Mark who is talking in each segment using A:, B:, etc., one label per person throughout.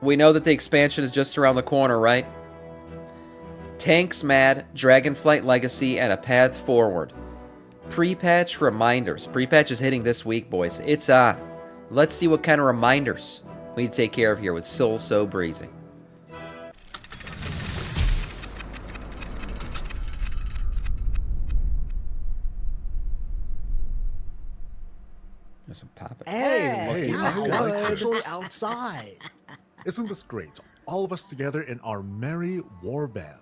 A: We know that the expansion is just around the corner, right? Tanks Mad, Dragonflight Legacy, and a path forward. Pre-patch reminders. Pre-patch is hitting this week, boys. It's on. Let's see what kind of reminders we need to take care of here with Soul So Breezy. There's some popping.
B: Hey,
C: how
B: I'm
C: good.
B: actually outside. Isn't this great? All of us together in our merry war band.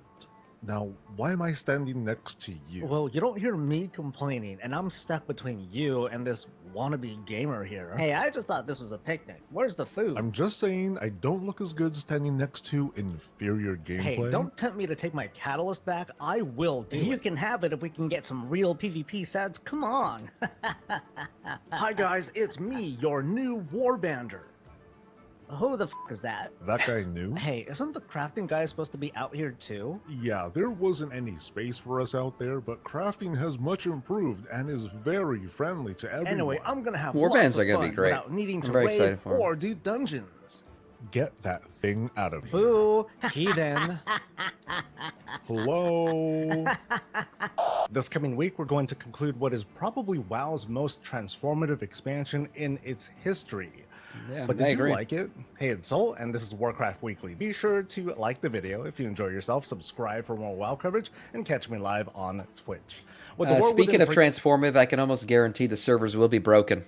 B: Now, why am I standing next to you?
C: Well, you don't hear me complaining, and I'm stuck between you and this wannabe gamer here.
D: Hey, I just thought this was a picnic. Where's the food?
B: I'm just saying I don't look as good standing next to inferior gameplay.
C: Hey, don't tempt me to take my catalyst back. I will do
D: You
C: it.
D: can have it if we can get some real PvP sets. Come on.
C: Hi guys, it's me, your new warbander.
D: Who the f is that?
B: That guy knew?
C: Hey, isn't the crafting guy supposed to be out here too?
B: Yeah, there wasn't any space for us out there, but crafting has much improved and is very friendly to everyone.
C: Anyway, I'm gonna have
A: Warbands
C: lots of
A: are gonna be
C: fun
A: great.
C: without needing
A: I'm
C: to
A: very
C: raid
A: excited for 'em.
C: or do dungeons.
B: Get that thing out of here.
C: Boo, heathen.
B: Hello?
C: This coming week, we're going to conclude what is probably WoW's most transformative expansion in its history.
A: Yeah,
C: But
A: I
C: did you
A: agree.
C: like it? Hey, it's Soul, and this is Warcraft Weekly. Be sure to like the video if you enjoy yourself, subscribe for more WoW coverage, and catch me live on Twitch. With the War
A: Speaking
C: Within
A: of transformative, I can almost guarantee the servers will be broken.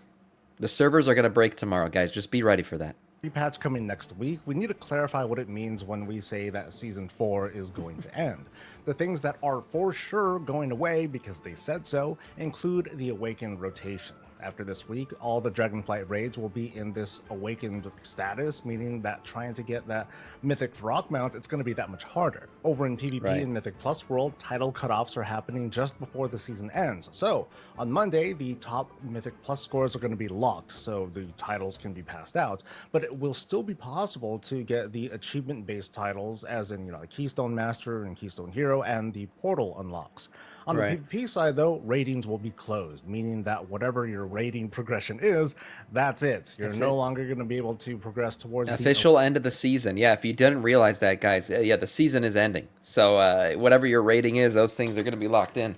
A: The servers are going to break tomorrow, guys. Just be ready for that.
C: patch coming next week, we need to clarify what it means when we say that Season 4 is going to end. The things that are for sure going away because they said so include the Awakened rotation. After this week, all the Dragonflight raids will be in this Awakened status, meaning that trying to get that Mythic Rock mount, it's going to be that much harder. Over in PvP
A: Right.
C: and Mythic Plus World, title cutoffs are happening just before the season ends. So, on Monday, the top Mythic Plus scores are going to be locked, so the titles can be passed out, but it will still be possible to get the achievement-based titles, as in, the Keystone Master and Keystone Hero, and the Portal unlocks. On
A: Right.
C: the PvP side, though, ratings will be closed, meaning that whatever your rating progression is, that's it. You're
A: That's
C: no
A: it.
C: longer going to be able to progress towards
A: Official end of the season. Yeah, if you didn't realize that, guys, yeah, the season is ending. So whatever your rating is, those things are going to be locked in.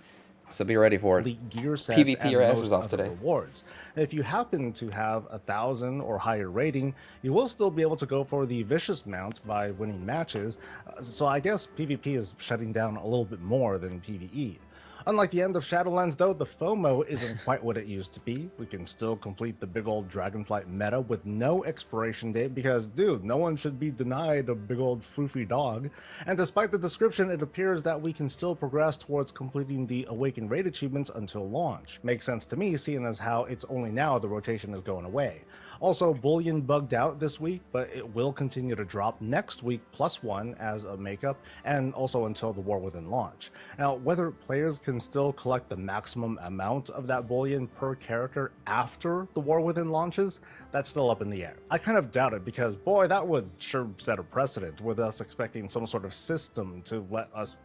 A: So be ready for it.
C: the gear sets
A: PvP
C: and
A: your asses
C: most
A: off
C: of the
A: today.
C: rewards. If you happen to have 1,000 or higher rating, you will still be able to go for the Vicious mount by winning matches. So I guess PvP is shutting down a little bit more than PvE. Unlike the end of Shadowlands, though, the FOMO isn't quite what it used to be. We can still complete the big old Dragonflight meta with no expiration date because, dude, no one should be denied a big old floofy dog. And despite the description, it appears that we can still progress towards completing the Awakened raid achievements until launch. Makes sense to me, seeing as how it's only now the rotation is going away. Also, Bullion bugged out this week, but it will continue to drop next week +1 as a makeup, and also until the War Within launch. Now, whether players can still collect the maximum amount of that Bullion per character after the War Within launches, that's still up in the air. I kind of doubt it because, boy, that would sure set a precedent with us expecting some sort of system to let us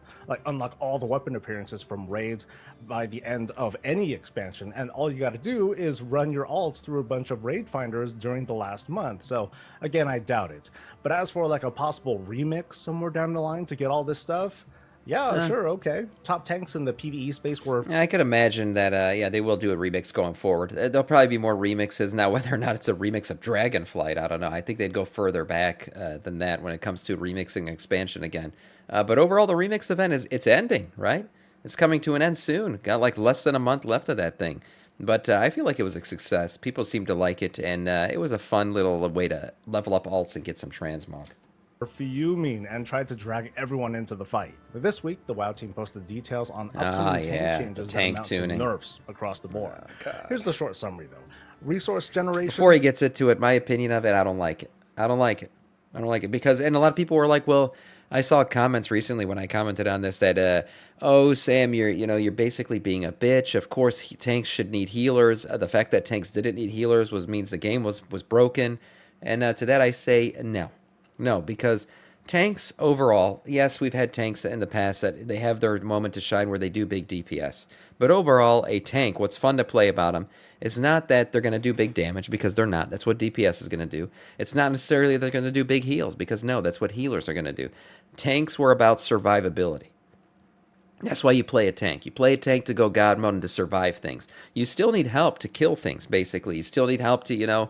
C: unlock all the weapon appearances from raids by the end of any expansion, and all you got to do is run your alts through a bunch of raid finders during the last month. So again, I doubt it. But as for a possible remix somewhere down the line to get all this stuff, yeah, sure, okay. Top tanks in the PvE space were
A: Yeah, I could imagine that, yeah, they will do a remix going forward. There'll probably be more remixes. Now, whether or not it's a remix of Dragonflight, I don't know. I think they'd go further back than that when it comes to remixing expansion again. But overall, the remix event, it's ending, right? It's coming to an end soon. Got less than a month left of that thing. But I feel like it was a success. People seem to like it, and it was a fun little way to level up alts and get some transmog.
C: fuming and tried to drag everyone into the fight. This week, the WoW team posted details on upcoming tank changes that amount to nerfs across the board. Here's the short summary, though. Resource generation...
A: Before he gets into it, my opinion of it, I don't like it. I don't like it because, and a lot of people were like, well, I saw comments recently when I commented on this that, oh, Sam, you're basically being a bitch. Of course, tanks should need healers. The fact that tanks didn't need healers means the game was broken. And to that I say no, because Tanks overall, yes, we've had tanks in the past that they have their moment to shine where they do big DPS. But overall, a tank, what's fun to play about them is not that they're going to do big damage, because they're not. That's what DPS is going to do. It's not necessarily they're going to do big heals, because no, that's what healers are going to do. Tanks were about survivability. That's why you play a tank. You play a tank to go God mode and to survive things. You still need help to kill things, basically. You still need help to,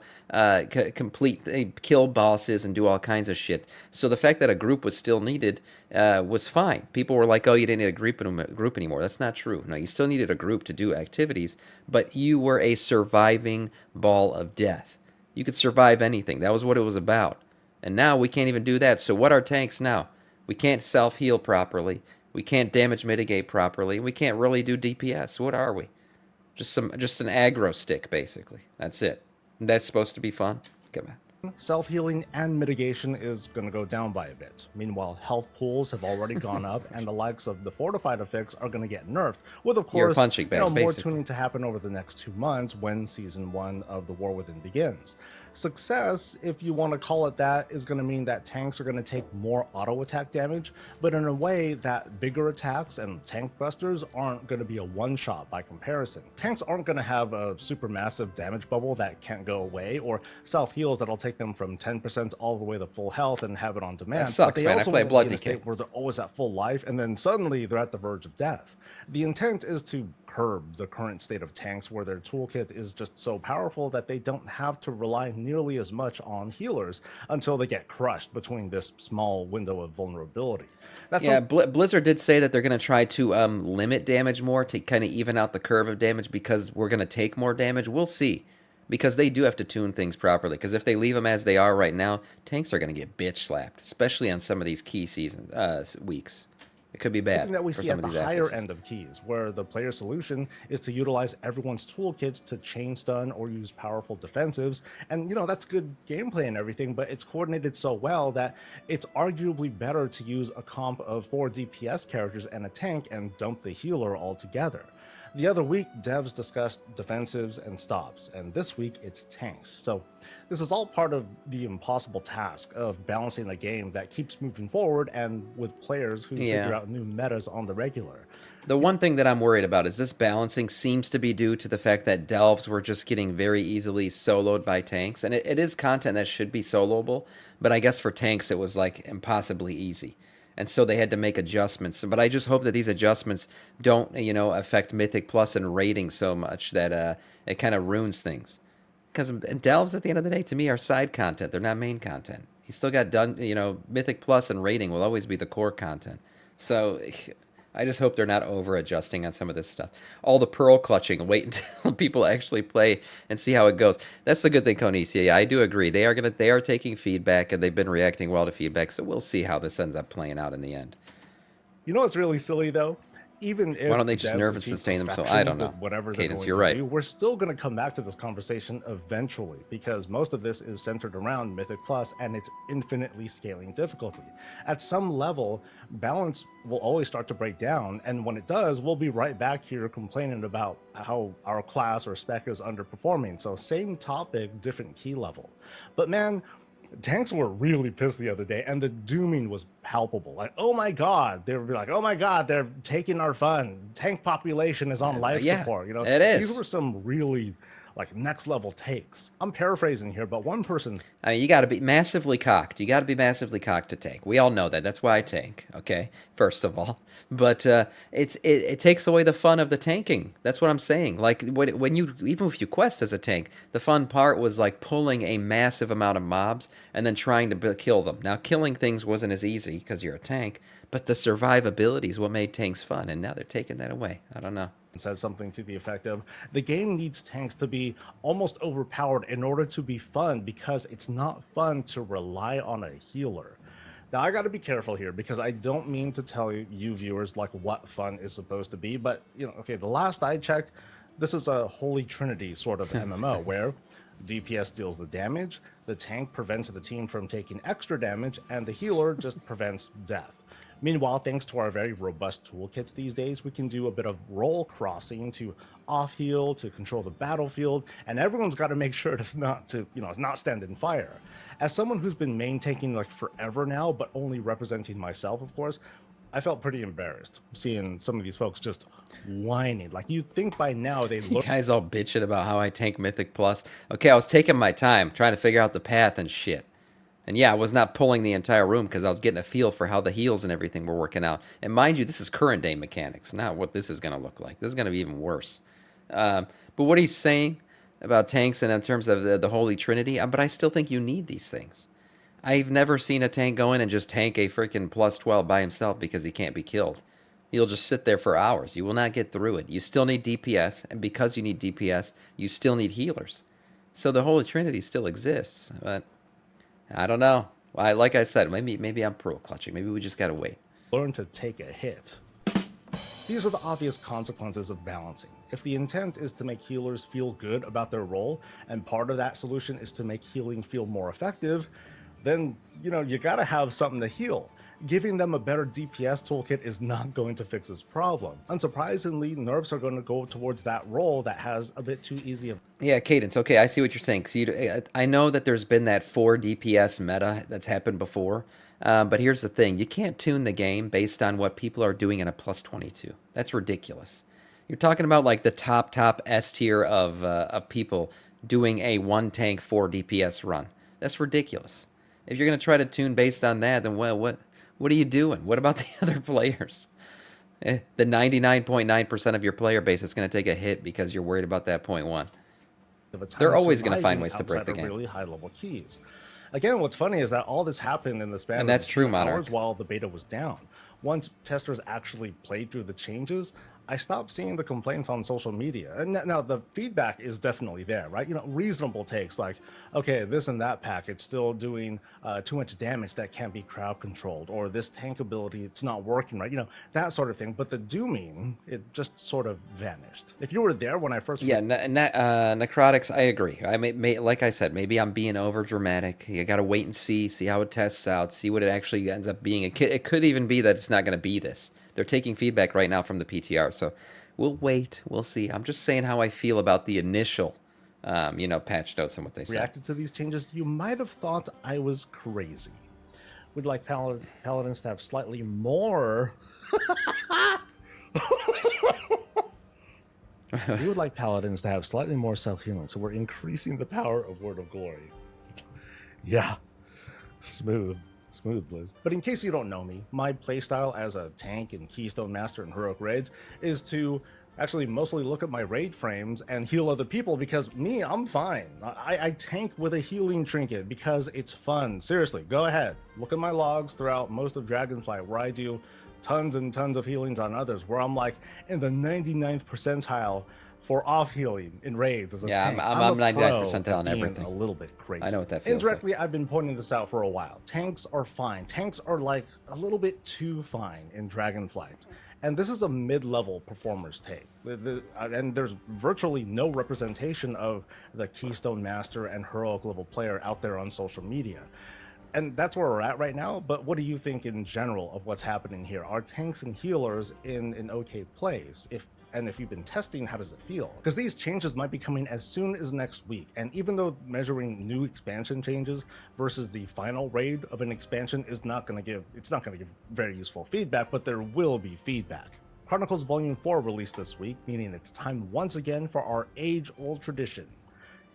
A: kill bosses and do all kinds of shit. So the fact that a group was still needed was fine. People were like, oh, you didn't need a group anymore. That's not true. No, you still needed a group to do activities, but you were a surviving ball of death. You could survive anything. That was what it was about. And now we can't even do that. So what are tanks now? We can't self-heal properly. We can't damage mitigate properly. We can't really do DPS. What are we? Just an aggro stick, basically. That's it. And that's supposed to be fun. Come on.
C: Self-healing and mitigation is going to go down by a bit. Meanwhile, health pools have already gone up, and the likes of the fortified effects are going to get nerfed, with, of
A: You're a
C: course,
A: punching bag,
C: more
A: basically.
C: tuning to happen over the next 2 months when Season 1 of The War Within begins. Success, if you want to call it that, is going to mean that tanks are going to take more auto-attack damage, but in a way that bigger attacks and tank busters aren't going to be a one-shot by comparison. Tanks aren't going to have a supermassive damage bubble that can't go away, or self-heals that'll take them from 10% all the way to full health and have it on demand.
A: That sucks,
C: but they
A: man. I
C: also
A: play
C: won't
A: Blood
C: be in a
A: Decay.
C: state where they're always at full life, and then suddenly they're at the verge of death. The intent is to curb the current state of tanks where their toolkit is just so powerful that they don't have to rely nearly as much on healers until they get crushed between this small window of vulnerability. That's
A: Yeah, Blizzard did say that they're going to try to limit damage more to kind of even out the curve of damage, because we're going to take more damage. We'll see. Because they do have to tune things properly. Because if they leave them as they are right now, tanks are going to get bitch slapped, especially on some of these key weeks. It could be bad.
C: Something that we
A: for
C: see
A: some
C: at
A: of
C: the
A: these
C: higher
A: actors.
C: end of keys, where the player solution is to utilize everyone's toolkits to chain stun or use powerful defensives. And, that's good gameplay and everything, but it's coordinated so well that it's arguably better to use a comp of 4 DPS characters and a tank and dump the healer altogether. The other week, devs discussed defensives and stops, and this week it's tanks. So this is all part of the impossible task of balancing a game that keeps moving forward and with players who figure out new metas on the regular.
A: The one thing that I'm worried about is this balancing seems to be due to the fact that delves were just getting very easily soloed by tanks. And it is content that should be soloable, but I guess for tanks it was like impossibly easy. And so they had to make adjustments. But I just hope that these adjustments don't, affect Mythic Plus and rating so much that it kind of ruins things. Because delves, at the end of the day, to me, are side content. They're not main content. You still got Mythic Plus and rating will always be the core content. So I just hope they're not over adjusting on some of this stuff. All the pearl clutching, wait until people actually play and see how it goes. That's the good thing, Conicia. Yeah, I do agree. They are taking feedback, and they've been reacting well to feedback. So we'll see how this ends up playing out in the end.
C: You know what's really silly though? Even if
A: why don't they just
C: devs
A: nerve and
C: achieve
A: sustain themselves?
C: perfection
A: I don't know.
C: with whatever
A: Cadence,
C: they're
A: you're
C: going
A: right.
C: to do, we're still going to come back to this conversation eventually, because most of this is centered around Mythic Plus and its infinitely scaling difficulty. At some level, balance will always start to break down, and when it does, we'll be right back here complaining about how our class or spec is underperforming. So same topic, different key level. But man, tanks were really pissed the other day, and the dooming was palpable. Like, oh my god, they would be like, oh my god, they're taking our fun. Tank population is on life support.
A: It is.
C: These were some really next level takes. I'm paraphrasing here, but one person's
A: I mean, you got to be massively cocked. You got to be massively cocked to tank. We all know that. That's why I tank. Okay, first of all, but it takes away the fun of the tanking. That's what I'm saying. Like when you, even if you quest as a tank, the fun part was like pulling a massive amount of mobs and then trying to kill them. Now killing things wasn't as easy because you're a tank, but the survivability is what made tanks fun, and now they're taking that away. I don't know.
C: said something to the effect of, the game needs tanks to be almost overpowered in order to be fun, because it's not fun to rely on a healer. Now, I got to be careful here, because I don't mean to tell you viewers what fun is supposed to be, but okay, the last I checked, this is a holy trinity sort of MMO where DPS deals the damage, the tank prevents the team from taking extra damage, and the healer just prevents death. Meanwhile, thanks to our very robust toolkits these days, we can do a bit of role crossing to off-heal, to control the battlefield, and everyone's got to make sure it's not stand in fire. As someone who's been main tanking like forever now, but only representing myself, of course, I felt pretty embarrassed seeing some of these folks just whining. Like, you'd think by now they'd
A: You
C: look.
A: guys all bitching about how I tank Mythic Plus. Okay, I was taking my time trying to figure out the path and shit. And yeah, I was not pulling the entire room because I was getting a feel for how the heals and everything were working out. And mind you, this is current day mechanics, not what this is going to look like. This is going to be even worse. But what he's saying about tanks and in terms of the Holy Trinity, but I still think you need these things. I've never seen a tank go in and just tank a freaking plus 12 by himself because he can't be killed. You'll just sit there for hours. You will not get through it. You still need DPS, and because you need DPS, you still need healers. So the Holy Trinity still exists, but I don't know. Like I said, maybe I'm pearl clutching. Maybe we just gotta wait.
C: Learn to take a hit. These are the obvious consequences of balancing. If the intent is to make healers feel good about their role, and part of that solution is to make healing feel more effective, then, you gotta have something to heal. Giving them a better DPS toolkit is not going to fix this problem. Unsurprisingly, nerfs are going to go towards that role that has a bit too easy of.
A: Yeah, Cadence. Okay, I see what you're saying. I know that there's been that 4 DPS meta that's happened before, but here's the thing: you can't tune the game based on what people are doing in a plus 22. That's ridiculous. You're talking about like the top S tier of people doing a 1 tank 4 DPS run. That's ridiculous. If you're gonna try to tune based on that, then what are you doing? What about the other players? The 99.9% of your player base is going to take a hit because you're worried about that 0.1. They're always going to find ways to break the game.
C: Really high level keys. Again, what's funny is that all this happened in the span
A: And
C: of
A: that's true, Monarch.
C: hours while the beta was down. Once testers actually played through the changes, I stopped seeing the complaints on social media. And now the feedback is definitely there, right? Reasonable takes like, okay, this and that pack, it's still doing too much damage that can't be crowd controlled, or this tank ability, it's not working right, that sort of thing. But the dooming, it just sort of vanished. If you were there when I first...
A: Yeah, Necrotics, I agree. Like I said, maybe I'm being over dramatic. You got to wait and see how it tests out, see what it actually ends up being. It could even be that it's not going to be this. They're taking feedback right now from the PTR, so we'll wait. We'll see. I'm just saying how I feel about the initial, patch notes and what they said.
C: Reacted to these changes, you might have thought I was crazy. We'd like paladins to have slightly more... We would like paladins to have slightly more self-healing, so we're increasing the power of Word of Glory. Yeah, smooth, Blizz. But in case you don't know me, my playstyle as a tank and Keystone Master in Heroic Raids is to actually mostly look at my raid frames and heal other people, because I'm fine. I tank with a healing trinket because it's fun. Seriously, go ahead. Look at my logs throughout most of Dragonflight where I do tons and tons of healings on others, where I'm like in the 99th percentile for off healing in raids as a tank.
A: I'm 99
C: pro
A: percentile on
C: at being
A: everything.
C: A little bit crazy.
A: I know what that feels
C: Indirectly,
A: like.
C: I've been pointing this out for a while. Tanks are fine. Tanks are like a little bit too fine in Dragonflight. And this is a mid-level performer's take. And there's virtually no representation of the Keystone Master and Heroic level player out there on social media. And that's where we're at right now, but what do you think in general of what's happening here? Are tanks and healers in an okay place? If you've been testing, how does it feel? Because these changes might be coming as soon as next week, and even though measuring new expansion changes versus the final raid of an expansion is not going to give very useful feedback, but there will be feedback. Chronicles Volume 4 released this week, meaning it's time once again for our age-old tradition: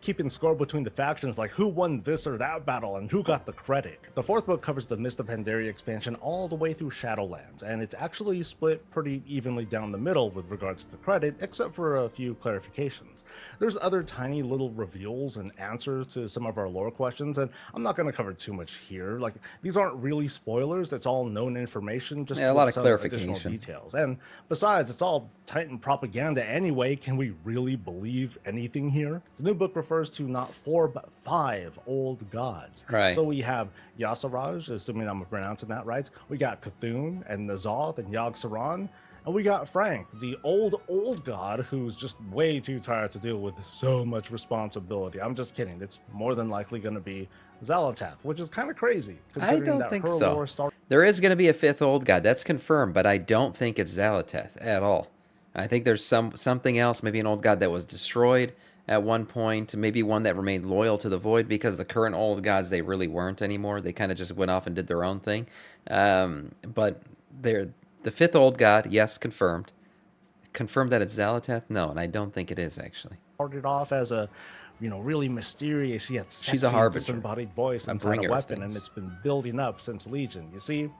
C: keeping score between the factions, like who won this or that battle and who got the credit. The fourth book covers the Mist of Pandaria expansion all the way through Shadowlands, and it's actually split pretty evenly down the middle with regards to credit, except for a few clarifications. There's other tiny little reveals and answers to some of our lore questions, and I'm not going to cover too much here. Like, these aren't really spoilers, it's all known information, just
A: a lot of
C: some
A: clarification.
C: additional details. And besides, it's all Titan propaganda anyway. Can we really believe anything here? The new book refers to not 4 but 5 old gods.
A: Right.
C: So we have Yasiraj, assuming I'm pronouncing that right. We got Cthulhu and Nazoth and Yogg-Saron. And we got Frank, the old god who's just way too tired to deal with so much responsibility. I'm just kidding. It's more than likely going to be Xal'atath, which is kind of crazy
A: I
C: considering
A: don't
C: that
A: think
C: her
A: so.
C: lore started.
A: There is going to be a fifth old god. That's confirmed, but I don't think it's Xal'atath at all. I think there's something else, maybe an old god that was destroyed at one point, maybe one that remained loyal to the void, because the current old gods, they really weren't anymore. They kind of just went off and did their own thing. But they're the fifth old god, yes, confirmed. Confirmed that it's Xal'atath? No, and I don't think it is actually.
C: Started off as a, really mysterious yet
A: She's a
C: sexy
A: harbinger,
C: disembodied voice
A: a
C: inside a
A: bringer of
C: weapon, and
A: things.
C: it's been building up since Legion. You see,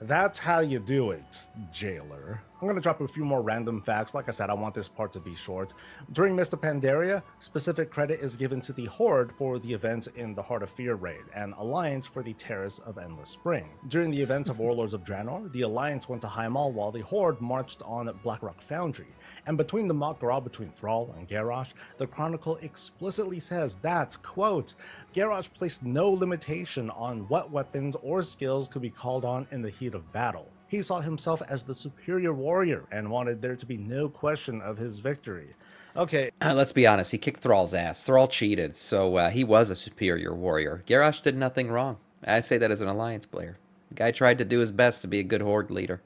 C: that's how you do it, Jailer. I'm gonna drop a few more random facts. Like I said, I want this part to be short. During Mist of Pandaria, specific credit is given to the Horde for the events in the Heart of Fear raid, and Alliance for the Terrace of Endless Spring. During the events of Warlords of Draenor, the Alliance went to Heimal while the Horde marched on Blackrock Foundry. And between the mock gra between Thrall and Garrosh, the Chronicle explicitly says that, quote, Garrosh placed no limitation on what weapons or skills could be called on in the heat of battle. He saw himself as the superior warrior and wanted there to be no question of his victory. Okay.
A: Let's be honest, he kicked Thrall's ass. Thrall cheated, so he was a superior warrior. Garrosh did nothing wrong. I say that as an Alliance player. The guy tried to do his best to be a good Horde leader,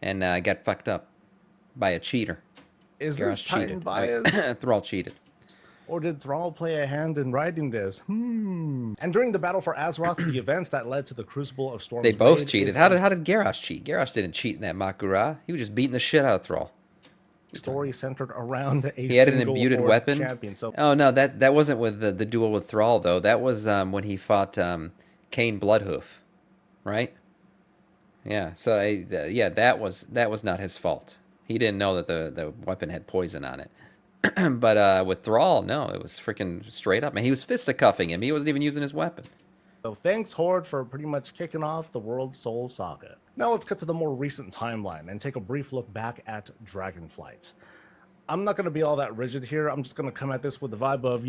A: and got fucked up by a cheater.
C: Is
A: Garrosh
C: this Titan
A: cheated.
C: bias?
A: Thrall cheated.
C: Or did Thrall play a hand in writing this? And during the battle for Azeroth, the events that led to the Crucible of Storms
A: They both
C: raid
A: cheated.
C: is
A: How did Garrosh cheat? Garrosh didn't cheat in that Makura. He was just beating the shit out of Thrall.
C: a story centered around a
A: He had an
C: single
A: imbued
C: Horde
A: weapon.
C: champion. So
A: Oh no, that wasn't with the duel with Thrall though. That was when he fought Cain Bloodhoof, right? Yeah. So yeah, that was not his fault. He didn't know that the weapon had poison on it. But with Thrall, no, it was freaking straight up. Man, he was fisticuffing him. He wasn't even using his weapon.
C: So thanks, Horde, for pretty much kicking off the World Soul Saga. Now let's cut to the more recent timeline and take a brief look back at Dragonflight. I'm not going to be all that rigid here. I'm just going to come at this with the vibe of,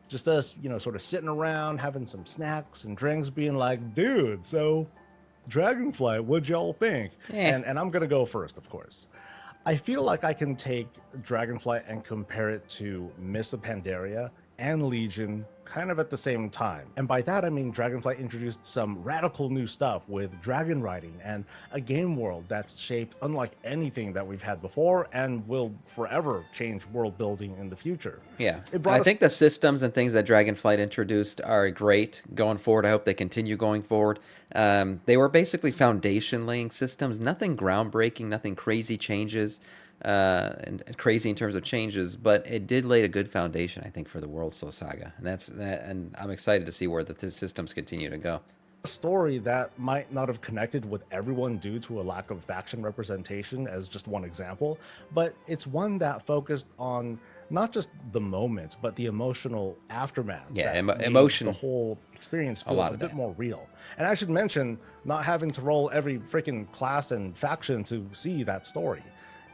C: just us, sort of sitting around, having some snacks and drinks, being like, dude, so Dragonflight, what'd y'all think?
A: Eh.
C: And I'm going to go first, of course. I feel like I can take Dragonflight and compare it to Mist of Pandaria and Legion kind of at the same time. And by that, I mean Dragonflight introduced some radical new stuff with dragon riding and a game world that's shaped unlike anything that we've had before and will forever change world building in the future.
A: Yeah,
C: It brought
A: I
C: us-
A: think the systems and things that Dragonflight introduced are great going forward. I hope they continue going forward. They were basically foundation laying systems, nothing groundbreaking, nothing crazy changes, and crazy in terms of changes, but it did lay a good foundation, I think, for the World Soul Saga, and and I'm excited to see where the systems continue to go.
C: A story that might not have connected with everyone due to a lack of faction representation, as just one example, but it's one that focused on not just the moment, but the emotional aftermath.
A: Yeah,
C: that made
A: emotion.
C: The whole experience feel
A: lot
C: a
A: of
C: bit
A: that.
C: more real. And I should mention not having to roll every freaking class and faction to see that story.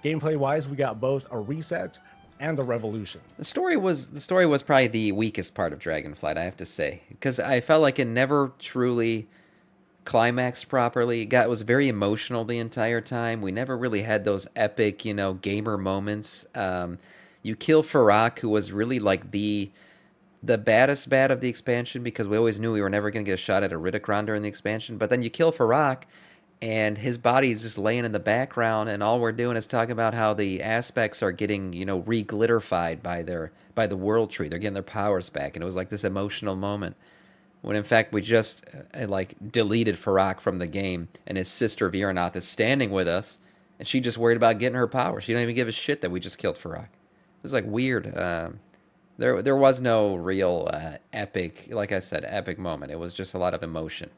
C: Gameplay wise, we got both a reset and a revolution.
A: The story was probably the weakest part of Dragonflight, I have to say, because I felt like it never truly climaxed properly. It was very emotional the entire time. We never really had those epic, gamer moments. You kill Farak, who was really like the baddest bad of the expansion, because we always knew we were never going to get a shot at a Ridicron during the expansion. But then you kill Farak, and his body is just laying in the background, and all we're doing is talking about how the aspects are getting, re-glitterified by the world tree. They're getting their powers back, and it was like this emotional moment. When in fact we just deleted Farak from the game, and his sister Viranath is standing with us, and she just worried about getting her power. She don't even give a shit that we just killed Farak. It was like weird. There was no real epic, like I said, epic moment. It was just a lot of emotion.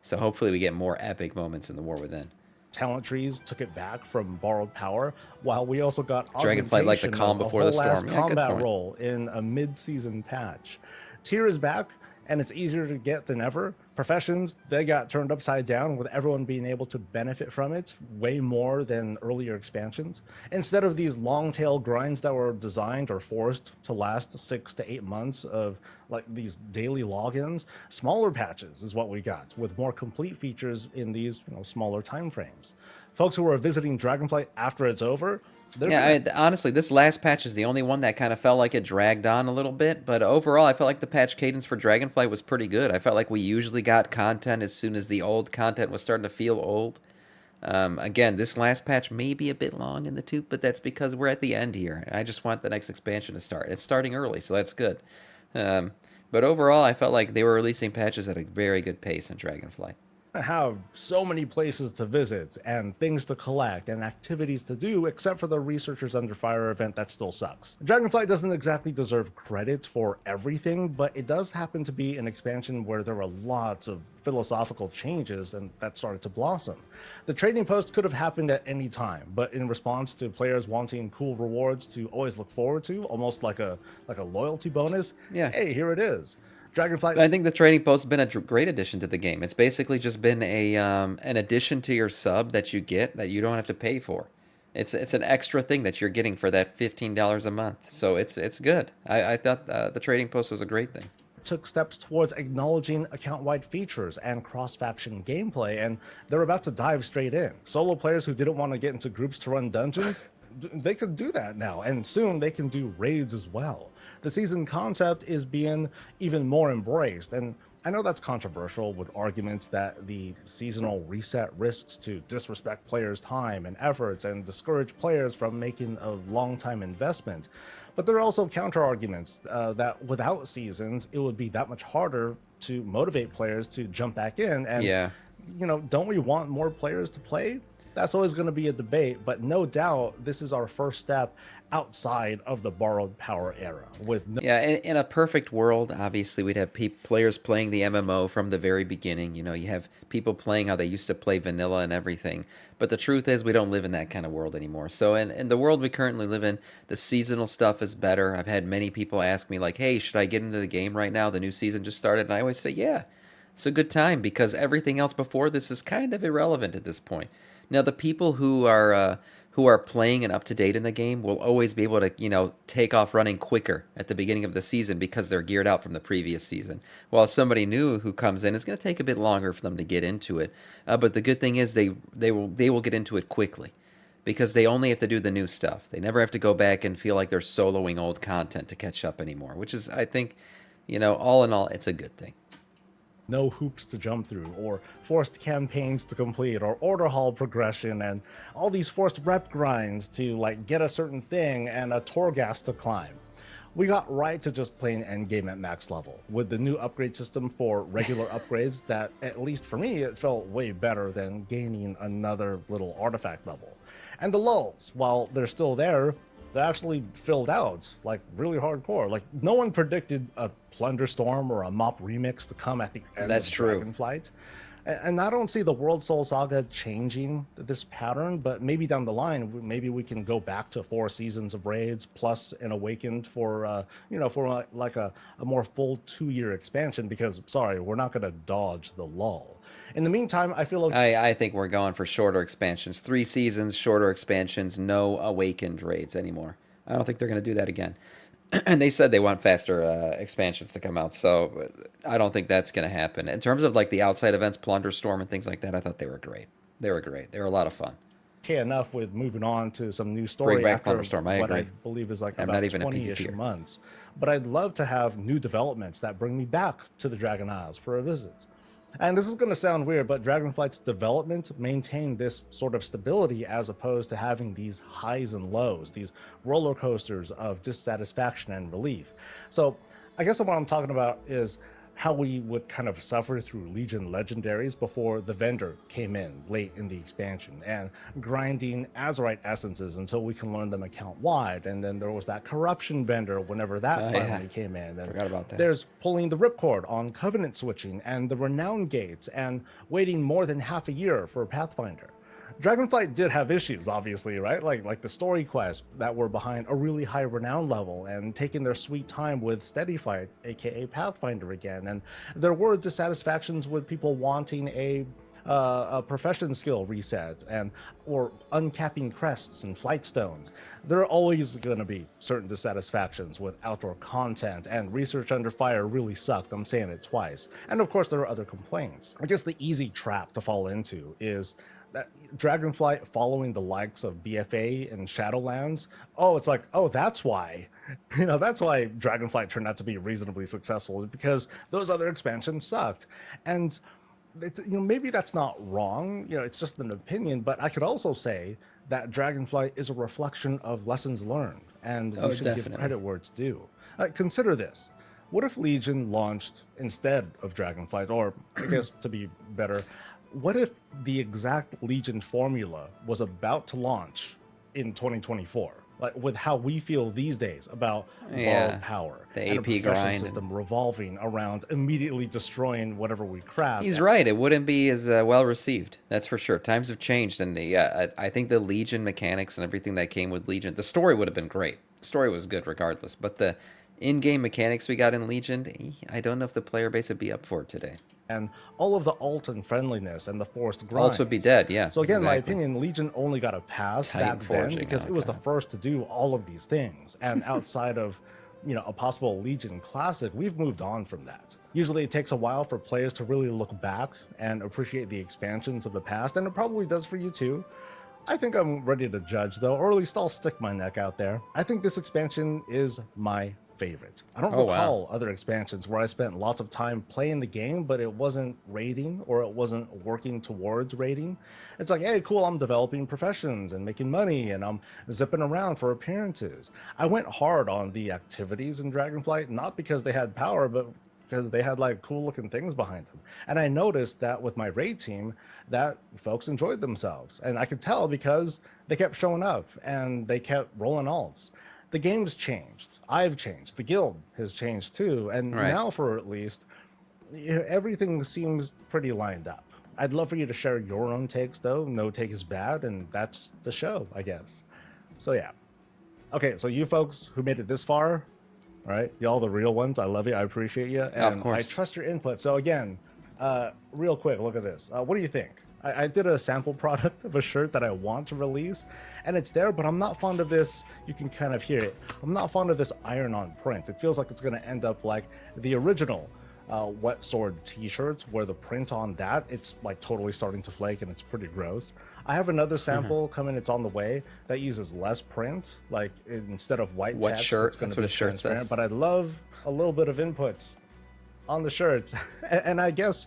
A: So hopefully we get more epic moments in the War Within.
C: Talent trees took it back from borrowed power, while we also got
A: Dragonflight like the
C: augmentation
A: calm
C: of
A: before the
C: a whole-ass
A: storm. Yeah, good
C: combat
A: point.
C: role in a mid-season patch. Tier is back, and it's easier to get than ever. Professions, they got turned upside down, with everyone being able to benefit from it way more than earlier expansions. Instead of these long-tail grinds that were designed or forced to last 6 to 8 months of like these daily logins, smaller patches is what we got, with more complete features in these smaller time frames. Folks who are visiting Dragonflight after it's over,
A: Yeah, honestly, this last patch is the only one that kind of felt like it dragged on a little bit. But overall, I felt like the patch cadence for Dragonflight was pretty good. I felt like we usually got content as soon as the old content was starting to feel old. Again, this last patch may be a bit long in the tooth, but that's because we're at the end here. I just want the next expansion to start. It's starting early, so that's good. Um, but overall, I felt like they were releasing patches at a very good pace in Dragonflight.
C: Have so many places to visit and things to collect and activities to do, except for the Researchers Under Fire event that still sucks. Dragonflight doesn't exactly deserve credit for everything, but it does happen to be an expansion where there were lots of philosophical changes and that started to blossom. The trading post could have happened at any time, but in response to players wanting cool rewards to always look forward to, almost like a loyalty bonus,
A: Yeah.
C: hey, here it is. Dragonflight.
A: I think the trading post has been a great addition to the game. It's basically just been a an addition to your sub that you get that you don't have to pay for. It's an extra thing that you're getting for that $15 a month. So it's good. I thought the trading post was a great thing.
C: Took steps towards acknowledging account-wide features and cross-faction gameplay, and they're about to dive straight in. Solo players who didn't want to get into groups to run dungeons, they could do that now, and soon they can do raids as well. The season concept is being even more embraced, and I know that's controversial with arguments that the seasonal reset risks to disrespect players' time and efforts and discourage players from making a long-time investment. But there are also counter-arguments that without seasons, it would be that much harder to motivate players to jump back in. And,
A: Yeah.
C: Don't we want more players to play? That's always going to be a debate, but no doubt this is our first step outside of the borrowed power era.
A: Yeah, in a perfect world, obviously, we'd have players playing the MMO from the very beginning. You have people playing how they used to play vanilla and everything. But the truth is, we don't live in that kind of world anymore. So in the world we currently live in, the seasonal stuff is better. I've had many people ask me, like, hey, should I get into the game right now? The new season just started. And I always say, yeah, it's a good time because everything else before this is kind of irrelevant at this point. Now, the people who are playing and up to date in the game will always be able to, take off running quicker at the beginning of the season because they're geared out from the previous season. While somebody new who comes in, it's going to take a bit longer for them to get into it. But the good thing is they will get into it quickly because they only have to do the new stuff. They never have to go back and feel like they're soloing old content to catch up anymore, which is, I think, all in all, it's a good thing.
C: No hoops to jump through, or forced campaigns to complete, or order hall progression, and all these forced rep grinds to get a certain thing and a Torghast to climb. We got right to just playing endgame at max level, with the new upgrade system for regular upgrades that, at least for me, it felt way better than gaining another little artifact level. And the lulls, while they're still there, they actually filled out, really hardcore. No one predicted a Plunderstorm or a Mop remix to come at the end
A: That's
C: of
A: true.
C: Dragonflight. And I don't see the World Soul Saga changing this pattern, but maybe down the line, maybe we can go back to 4 seasons of raids plus an Awakened for, a more full 2-year expansion because, sorry, we're not going to dodge the lull. In the meantime, I feel like
A: I think we're going for shorter expansions. 3 seasons, shorter expansions, no Awakened raids anymore. I don't think they're going to do that again. And they said they want faster expansions to come out, so I don't think that's going to happen. In terms of the outside events, Plunderstorm and things like that, I thought they were great. They were great. They were a lot of fun.
C: okay enough with moving on to some new story
A: Bring back
C: after
A: Plunderstorm, I
C: what
A: agree.
C: I believe is
A: I'm
C: about
A: not even a
C: 20-ish
A: PvPer.
C: months. But I'd love to have new developments that bring me back to the Dragon Isles for a visit. And this is going to sound weird, but Dragonflight's development maintained this sort of stability as opposed to having these highs and lows, these roller coasters of dissatisfaction and relief. So I guess what I'm talking about is how we would kind of suffer through Legion legendaries before the vendor came in late in the expansion, and grinding Azerite essences until we can learn them account wide. And then there was that corruption vendor whenever that finally came in. And
A: Forgot about that.
C: there's pulling the ripcord on covenant switching and the renown gates and waiting more than half a year for Pathfinder. Dragonflight did have issues, obviously, right? Like the story quests that were behind a really high renown level and taking their sweet time with Steady Fight, aka Pathfinder again. And there were dissatisfactions with people wanting a profession skill reset or uncapping crests and flight stones. There are always going to be certain dissatisfactions with outdoor content, and Research Under Fire really sucked. I'm saying it twice. And of course, there are other complaints. I guess the easy trap to fall into is that Dragonflight following the likes of BFA and Shadowlands. Oh, it's like, oh, that's why. That's why Dragonflight turned out to be reasonably successful, because those other expansions sucked. And maybe that's not wrong. It's just an opinion, but I could also say that Dragonflight is a reflection of lessons learned, and we should give credit where it's due. Consider this. What if Legion launched instead of Dragonflight, or I guess to be better, what if the exact Legion formula was about to launch in 2024? Like with how we feel these days about borrowed power,
A: the
C: and
A: AP
C: a profession
A: grind
C: system revolving around immediately destroying whatever we craft.
A: He's right. It wouldn't be as well received. That's for sure. Times have changed, and I think the Legion mechanics and everything that came with Legion, the story would have been great. The story was good regardless, but the in-game mechanics we got in Legion, I don't know if the player base would be up for it today.
C: And all of the alt and friendliness and the forced grind.
A: Alts would be dead, yeah.
C: So again,
A: exactly.
C: my opinion, Legion only got a pass back then because it was the first to do all of these things. And outside of, a possible Legion classic, we've moved on from that. Usually it takes a while for players to really look back and appreciate the expansions of the past, and it probably does for you too. I think I'm ready to judge though, or at least I'll stick my neck out there. I think this expansion is my favorite. I don't recall other expansions where I spent lots of time playing the game, but it wasn't raiding or it wasn't working towards raiding. It's like, hey, cool, I'm developing professions and making money and I'm zipping around for appearances. I went hard on the activities in Dragonflight, not because they had power, but because they had like cool looking things behind them. And I noticed that with my raid team that folks enjoyed themselves. And I could tell because they kept showing up and they kept rolling alts. The game's changed. I've changed. The guild has changed too. And now, for at least, everything seems pretty lined up. I'd love for you to share your own takes, though. No take is bad, and that's the show, I guess. So, yeah. Okay, so you folks who made it this far, all right, y'all the real ones, I love you. I appreciate you. And
A: of course.
C: I trust your input. So, again, real quick, look at this. What do you think? I did a sample product of a shirt that I want to release, and it's there, but I'm not fond of this. You can kind of hear it. I'm not fond of this iron-on print. It feels like it's going to end up like the original Wet Sword t-shirt, where the print on that, it's like totally starting to flake, and it's pretty gross. I have another sample coming. It's on the way that uses less print, like instead of white text,
A: shirt?
C: it's going
A: That's
C: to
A: what
C: be
A: a shirt
C: transparent.
A: says.
C: But I'd love a little bit of input on the shirts. And I guess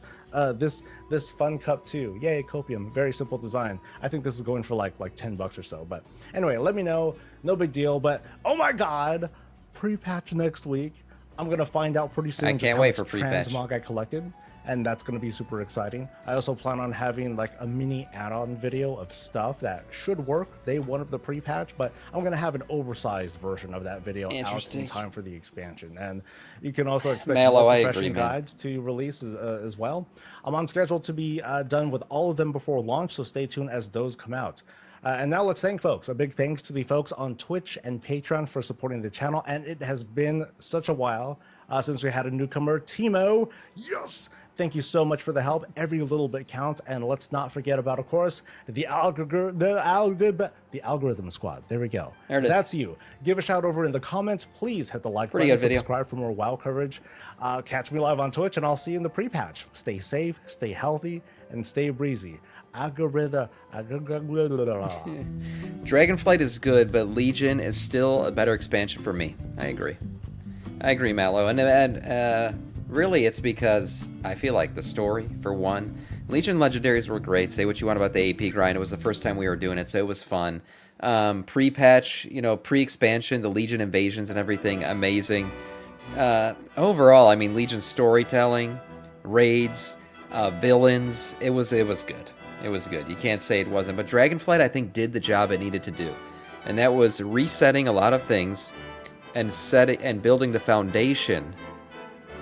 C: this fun cup too. Yay, copium. Very simple design. I think this is going for like $10 or so. But anyway, let me know. No big deal. But oh my god, pre-patch next week. I'm gonna find out pretty soon.
A: I can't wait for pre-patch.
C: Transmog I collected, and that's gonna be super exciting. I also plan on having like a mini add-on video of stuff that should work day one of the pre-patch, but I'm gonna have an oversized version of that video out in time for the expansion. And you can also expect more profession guides to release as well. I'm on schedule to be done with all of them before launch, so stay tuned as those come out. And now let's thank folks. A big thanks to the folks on Twitch and Patreon for supporting the channel. And it has been such a while since we had a newcomer, Timo. Yes! Thank you so much for the help. Every little bit counts. And let's not forget about, of course, the algorithm squad. There we go.
A: There it is.
C: That's you. Give a shout over in the comments. Please hit the like button, subscribe for more WoW coverage. Catch me live on Twitch, and I'll see you in the pre-patch. Stay safe, stay healthy, and stay breezy.
A: Dragonflight is good, but Legion is still a better expansion for me. I agree, Mallow. And really, it's because I feel like the story, for one. Legion Legendaries were great. Say what you want about the AP grind. It was the first time we were doing it, so it was fun. Pre-patch, pre-expansion, the Legion invasions and everything, amazing. Overall, I mean, Legion storytelling, raids, villains, it was good. It was good. You can't say it wasn't. But Dragonflight, I think, did the job it needed to do. And that was resetting a lot of things and building the foundation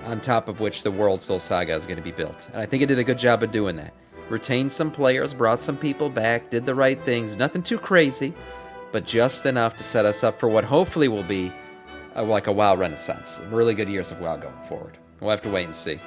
A: on top of which the World Soul Saga is going to be built. And I think it did a good job of doing that. Retained some players, brought some people back, did the right things. Nothing too crazy, but just enough to set us up for what hopefully will be like a WoW renaissance. Really good years of WoW going forward. We'll have to wait and see.